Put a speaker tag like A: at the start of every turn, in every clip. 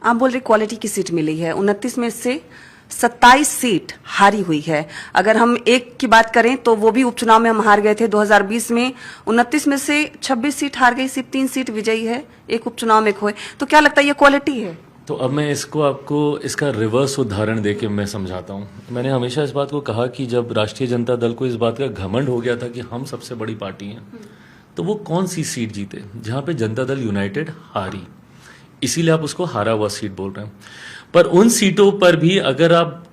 A: आप बोल रहे क्वालिटी की सीट मिली है, 29 में से 27 सीट हारी हुई है। अगर हम एक की बात करें तो वो भी उपचुनाव में हम हार गए थे 2020 में। 29 में से 26 सीट हार गई, सिर्फ 3 सीट विजयी है, एक उपचुनाव में खोए। तो क्या लगता है ये क्वालिटी है?
B: तो अब मैं इसको आपको इसका रिवर्स उदाहरण देके मैं समझाता हूँ। मैंने हमेशा इस बात को कहा कि जब राष्ट्रीय जनता दल को इस बात का घमंड हो गया था कि हम सबसे बड़ी पार्टी हैं, तो वो कौन सी सीट जीते जहां पे जनता दल यूनाइटेड हारी, इसीलिए आप उसको हारा हुआ सीट बोल रहे हैं। पर उन सीटों पर भी अगर आप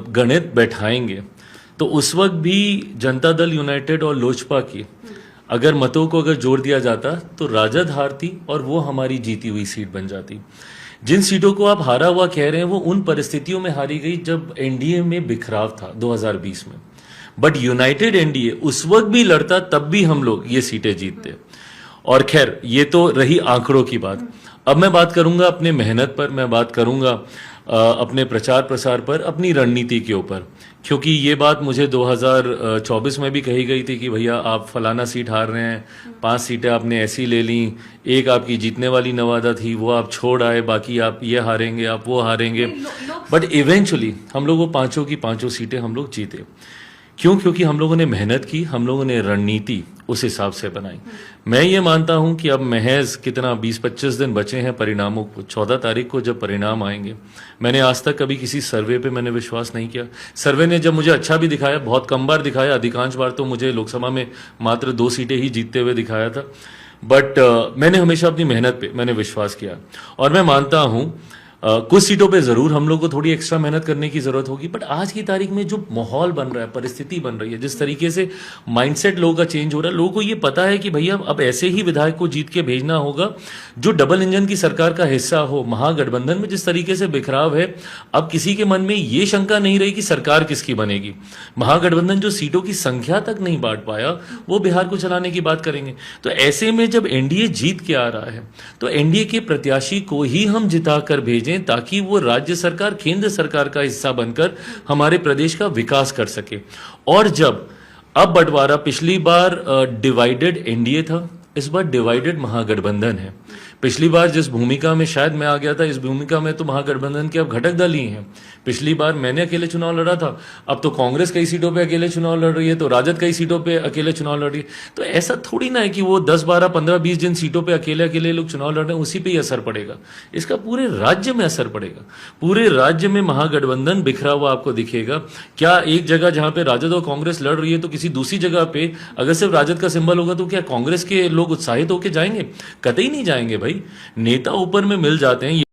B: गणित बैठाएंगे तो उस वक्त भी जनता दल यूनाइटेड और लोजपा की अगर मतों को अगर जोड़ दिया जाता तो राजद हारती और वो हमारी जीती हुई सीट बन जाती। जिन सीटों को आप हारा हुआ कह रहे हैं वो उन परिस्थितियों में हारी गई जब एनडीए में बिखराव था 2020 में, बट यूनाइटेड एनडीए उस वक्त भी लड़ता, तब भी हम लोग ये सीटें जीतते। और खैर ये तो रही आंकड़ों की बात। अब मैं बात करूंगा अपने मेहनत पर, मैं बात करूंगा अपने प्रचार प्रसार पर, अपनी रणनीति के ऊपर, क्योंकि ये बात मुझे 2024 में भी कही गई थी कि भैया आप फलाना सीट हार रहे हैं, 5 सीटें आपने ऐसी ले ली, एक आपकी जीतने वाली नवादा थी वो आप छोड़ आए, बाकी आप ये हारेंगे, आप वो हारेंगे। बट इवेंचुअली हम लोग वो पांचों की पांचों सीटें हम लोग जीते। क्यों? क्योंकि हम लोगों ने मेहनत की, हम लोगों ने रणनीति उस हिसाब से बनाई। मैं ये मानता हूं कि अब महज कितना 20-25 दिन बचे हैं परिणामों को, 14 तारीख को जब परिणाम आएंगे। मैंने आज तक कभी किसी सर्वे पे मैंने विश्वास नहीं किया। सर्वे ने जब मुझे अच्छा भी दिखाया, बहुत कम बार दिखाया, अधिकांश बार तो मुझे लोकसभा में मात्र 2 सीटें ही जीतते हुए दिखाया था, बट मैंने हमेशा अपनी मेहनत पे मैंने विश्वास किया। और मैं मानता हूं कुछ सीटों पे जरूर हम लोग को थोड़ी एक्स्ट्रा मेहनत करने की जरूरत होगी, बट आज की तारीख में जो माहौल बन रहा है, परिस्थिति बन रही है, जिस तरीके से माइंडसेट लोगों का चेंज हो रहा है, लोगों को ये पता है कि भैया अब ऐसे ही विधायक को जीत के भेजना होगा जो डबल इंजन की सरकार का हिस्सा हो। महागठबंधन में जिस तरीके से बिखराव है, अब किसी के मन में ये शंका नहीं रही कि सरकार किसकी बनेगी। महागठबंधन जो सीटों की संख्या तक नहीं बांट पाया, वो बिहार को चलाने की बात करेंगे। तो ऐसे में जब एनडीए जीत के आ रहा है तो एनडीए के प्रत्याशी को ही हम जिता कर भेजें, ताकि वो राज्य सरकार, केंद्र सरकार का हिस्सा बनकर हमारे प्रदेश का विकास कर सके। और जब अब बंटवारा, पिछली बार डिवाइडेड एनडीए था, इस बार डिवाइडेड महागठबंधन है। पिछली बार जिस भूमिका में शायद मैं आ गया था, इस भूमिका में तो महागठबंधन के अब घटक दल ही हैं। पिछली बार मैंने अकेले चुनाव लड़ा था, अब तो कांग्रेस कई सीटों पे अकेले चुनाव लड़ रही है, तो राजद कई सीटों पे अकेले चुनाव लड़ रही है। तो ऐसा थोड़ी ना है कि वो 10, 12, 15, 20 जिन सीटों पे अकेले अकेले लोग चुनाव लड़ रहे हैं उसी पे ही असर पड़ेगा। इसका पूरे राज्य में असर पड़ेगा। पूरे राज्य में महागठबंधन बिखरा हुआ आपको दिखेगा। क्या एक जगह जहां पे राजद और कांग्रेस लड़ रही है तो किसी दूसरी जगह पे अगर सिर्फ राजद का सिंबल होगा तो क्या कांग्रेस के लोग उत्साहित होकर जाएंगे? कतई नहीं जाएंगे भाई। नेता ऊपर में मिल जाते हैं।